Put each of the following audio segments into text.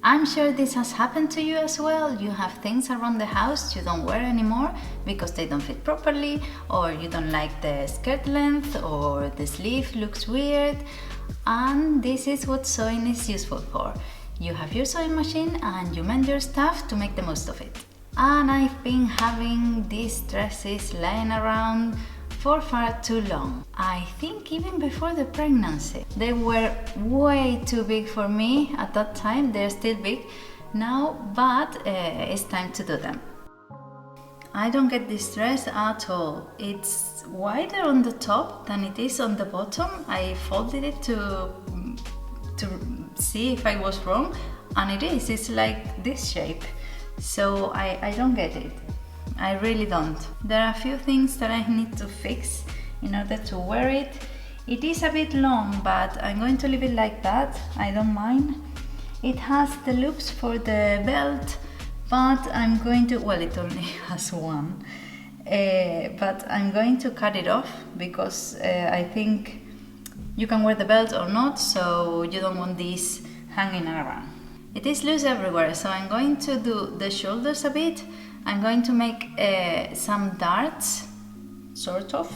I'm sure this has happened to you as well. You have things around the house you don't wear anymore because they don't fit properly, or you don't like the skirt length, or the sleeve looks weird. And this is what sewing is useful for. You have your sewing machine and you mend your stuff to make the most of it. And I've been having these dresses lying around for far too long. I think even before the pregnancy. They were way too big for me at that time. They're still big now, but it's time to do them. I don't get this dress at all. It's wider on the top than it is on the bottom. I folded it to see if I was wrong, and it is. It's like this shape. So I don't get it. I really don't. There are a few things that I need to fix in order to wear it. It is a bit long, but I'm going to leave it like that. I don't mind. It has the loops for the belt, but I'm going to, well, it only has one. But I'm going to cut it off because I think you can wear the belt or not, so you don't want this hanging around. It is loose everywhere, so I'm going to do the shoulders a bit. I'm going to make some darts, sort of,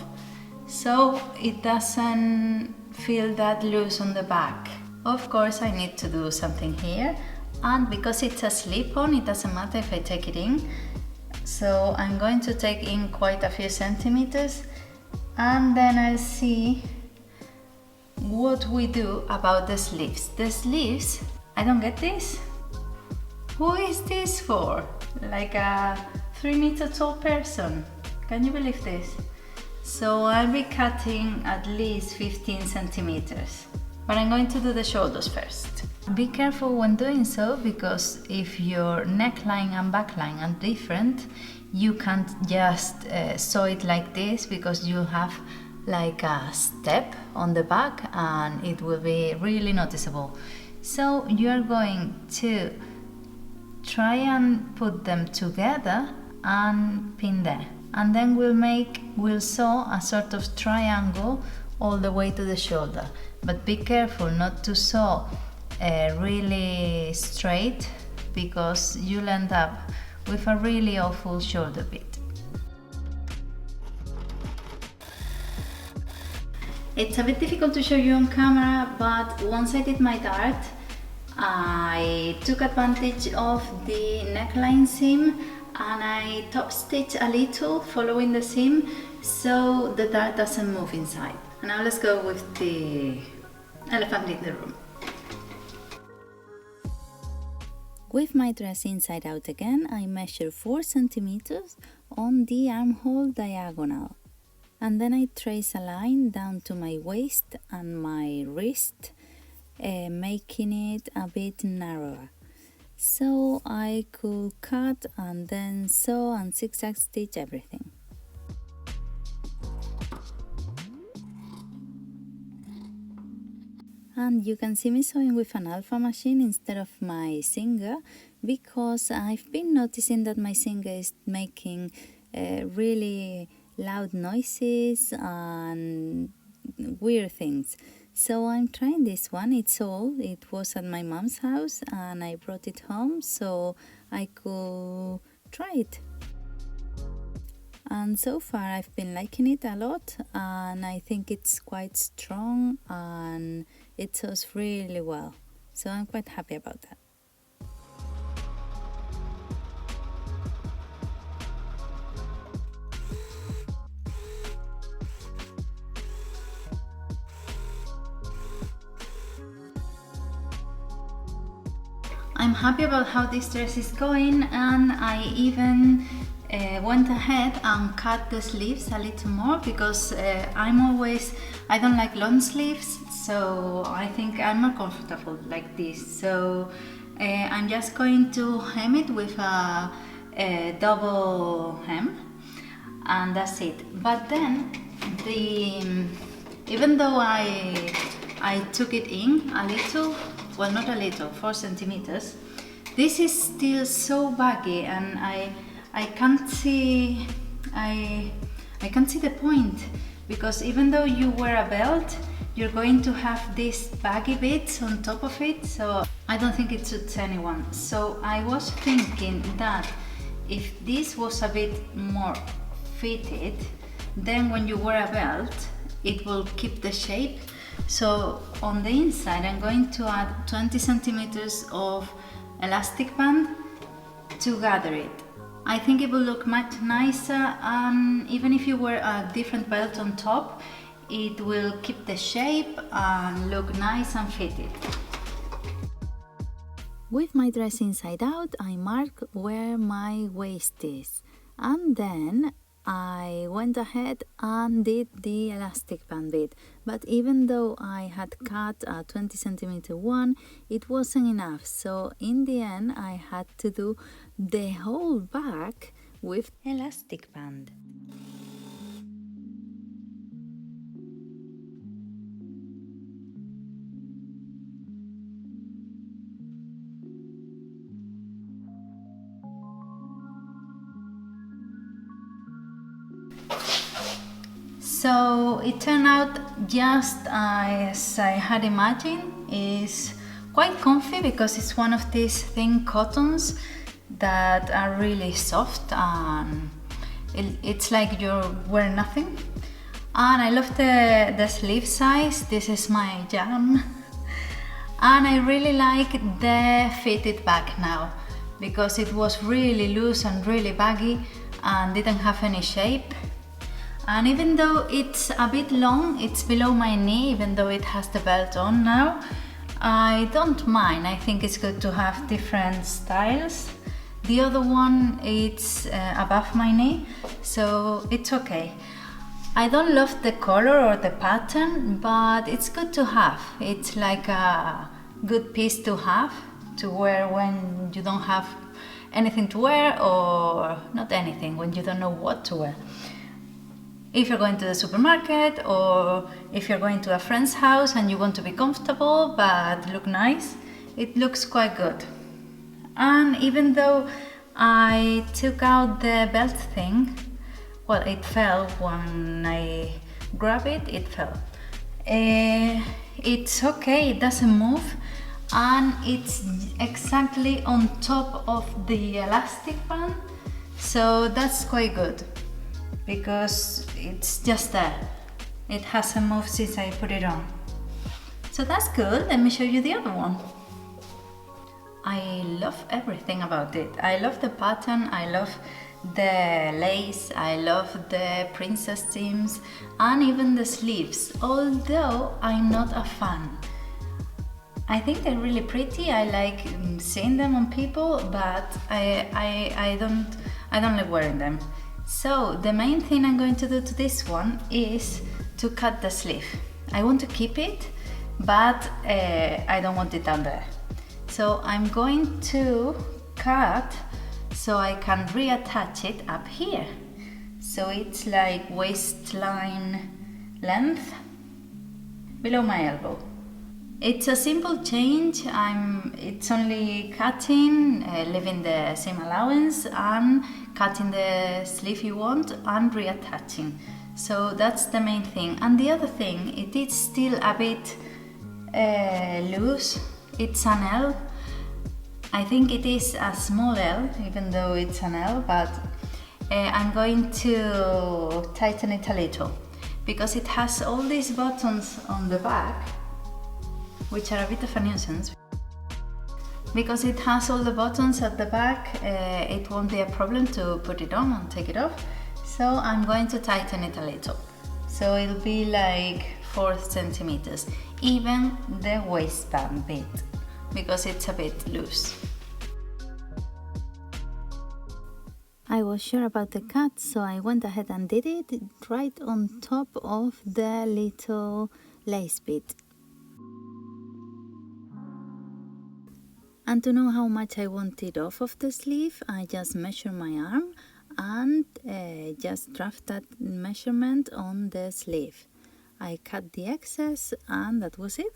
so it doesn't feel that loose on the back. Of course, I need to do something here, and because it's a slip-on, it doesn't matter if I take it in. So I'm going to take in quite a few centimeters, and then I'll see what we do about the sleeves. The sleeves, I don't get this. Who is this for? Like a 3-meter tall person. Can you believe this? So I'll be cutting at least 15 centimeters. But I'm going to do the shoulders first. Be careful when doing so, because if your neckline and backline are different, you can't just sew it like this, because you have like a step on the back and it will be really noticeable. So you're going to try and put them together and pin there, and then we'll sew a sort of triangle all the way to the shoulder. But be careful not to sew really straight, because you'll end up with a really awful shoulder bit. It's a bit difficult to show you on camera, but once I did my dart, I took advantage of the neckline seam and I top stitched a little following the seam, so the dart doesn't move inside. And now let's go with the elephant in the room. With my dress inside out again, I measure 4 centimeters on the armhole diagonal, and then I trace a line down to my waist and my wrist, making it a bit narrower, so I could cut and then sew and zigzag stitch everything. And you can see me sewing with an alpha machine instead of my Singer, because I've been noticing that my Singer is making really loud noises and weird things. So I'm trying this one. It's old. It was at my mom's house and I brought it home so I could try it. And so far I've been liking it a lot, and I think it's quite strong and it sews really well. So I'm quite happy about that. I'm happy about how this dress is going, and I even went ahead and cut the sleeves a little more, because I don't like long sleeves, so I think I'm more comfortable like this. So I'm just going to hem it with a double hem, and that's it. But then even though I took it in a little, well, not a little, 4 centimeters, this is still so baggy, and I can't see the point, because even though you wear a belt, you're going to have these baggy bits on top of it. So I don't think it suits anyone. So I was thinking that if this was a bit more fitted, then when you wear a belt, it will keep the shape. So on the inside, I'm going to add 20 centimeters of elastic band to gather it. I think it will look much nicer, and even if you wear a different belt on top, it will keep the shape and look nice and fitted. With my dress inside out, I mark where my waist is, and then I went ahead and did the elastic band bit. But even though I had cut a 20 centimeter one, it wasn't enough. So in the end, I had to do the whole back with elastic band. So it turned out just as I had imagined. It's quite comfy because it's one of these thin cottons that are really soft, and it's like you're wearing nothing. And I love the sleeve size. This is my jam. And I really like the fitted back now because it was really loose and really baggy and didn't have any shape. And even though it's a bit long, it's below my knee, even though it has the belt on now, I don't mind. I think it's good to have different styles. The other one, it's above my knee, so it's okay. I don't love the color or the pattern, but it's good to have. It's like a good piece to have to wear when you don't have anything to wear, or not anything, when you don't know what to wear. If you're going to the supermarket, or if you're going to a friend's house and you want to be comfortable but look nice, it looks quite good. And even though I took out the belt thing, well, it fell when I grabbed it, it fell. It's okay, it doesn't move, and it's exactly on top of the elastic band, so that's quite good because it's just there. It hasn't moved since I put it on. So that's good. Let me show you the other one. I love everything about it. I love the pattern, I love the lace, I love the princess seams, and even the sleeves, although I'm not a fan. I think they're really pretty. I like seeing them on people, but I don't like wearing them. So the main thing I'm going to do to this one is to cut the sleeve. I want to keep it, but I don't want it down there. So I'm going to cut so I can reattach it up here. So it's like waistline length below my elbow. It's a simple change. It's only cutting, leaving the seam allowance, and cutting the sleeve you want and reattaching. So that's the main thing. And the other thing, it is still a bit loose. It's an L. I think it is a small L, even though it's an L, but I'm going to tighten it a little because it has all these buttons on the back, which are a bit of a nuisance. Because it has all the buttons at the back, it won't be a problem to put it on and take it off. So I'm going to tighten it a little. So it'll be like 4 centimeters, even the waistband bit, because it's a bit loose. I was sure about the cut, so I went ahead and did it right on top of the little lace bit. And to know how much I wanted off of the sleeve, I just measured my arm and just draft that measurement on the sleeve. I cut the excess and that was it.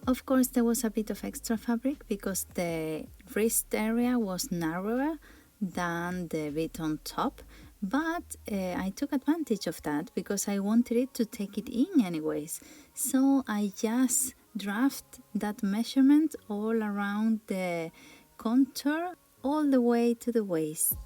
Of course, there was a bit of extra fabric because the wrist area was narrower than the bit on top, but I took advantage of that because I wanted it to take it in anyways. So I just draft that measurement all around the contour all the way to the waist.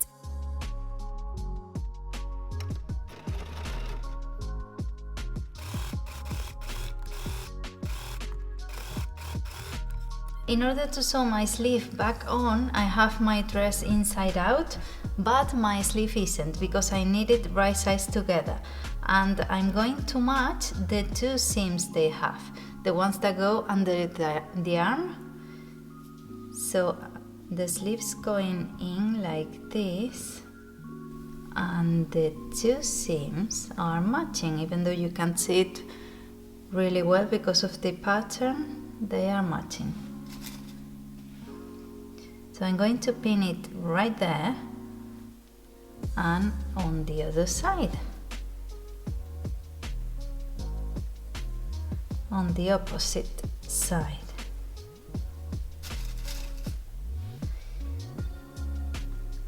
In order to sew my sleeve back on, I have my dress inside out, but my sleeve isn't because I need it right sides together. And I'm going to match the two seams they have, the ones that go under the arm. So the sleeve's going in like this, and the two seams are matching, even though you can't see it really well because of the pattern, they are matching. So I'm going to pin it right there and on the other side, on the opposite side.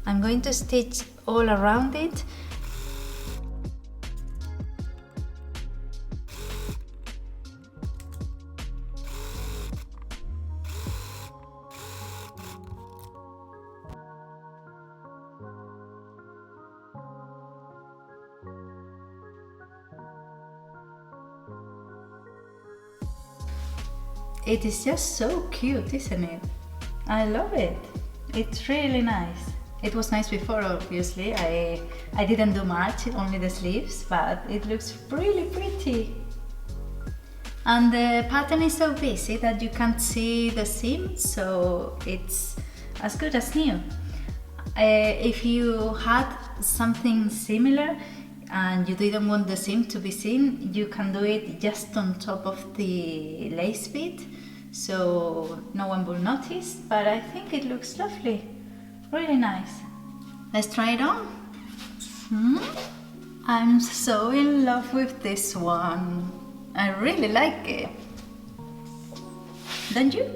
I'm going to stitch all around it. It is just so cute, isn't it? I love it. It's really nice. It was nice before, obviously. I didn't do much, only the sleeves, but it looks really pretty. And the pattern is so busy that you can't see the seam, so it's as good as new. If you had something similar and you didn't want the seam to be seen, you can do it just on top of the lace bit, so no one will notice, but I think it looks lovely, really nice. Let's try it on. I'm so in love with this one. I really like it. Don't you?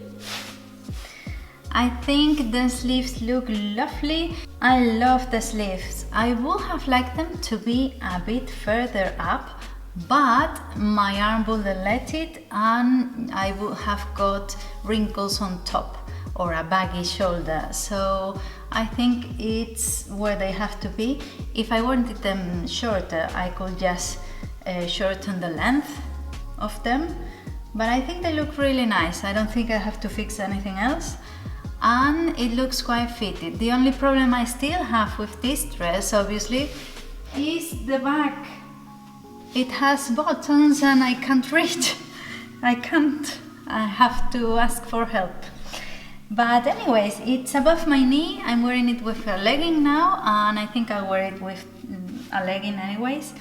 I think the sleeves look lovely. I love the sleeves. I would have liked them to be a bit further up, but my arm wouldn't let it and I would have got wrinkles on top or a baggy shoulder. So I think it's where they have to be. If I wanted them shorter, I could just shorten the length of them, but I think they look really nice. I don't think I have to fix anything else. And it looks quite fitted. The only problem I still have with this dress, obviously, is the back. It has buttons and I can't reach. I have to ask for help. But anyways, it's above my knee. I'm wearing it with a legging now, and I think I'll wear it with a legging anyways.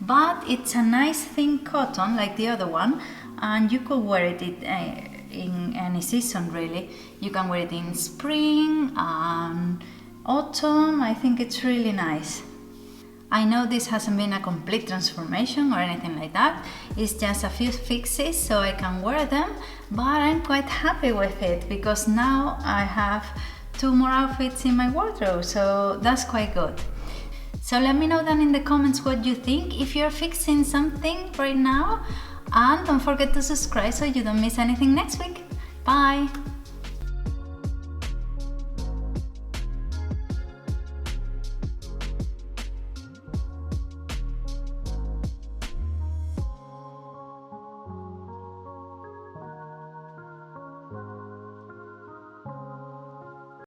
But it's a nice thin cotton like the other one, and you could wear it in any season really. You can wear it in spring and autumn. I think it's really nice. I know this hasn't been a complete transformation or anything like that. It's just a few fixes so I can wear them, but I'm quite happy with it because now I have 2 more outfits in my wardrobe, so that's quite good. So let me know down in the comments what you think, if you're fixing something right now, and don't forget to subscribe so you don't miss anything next week. Bye!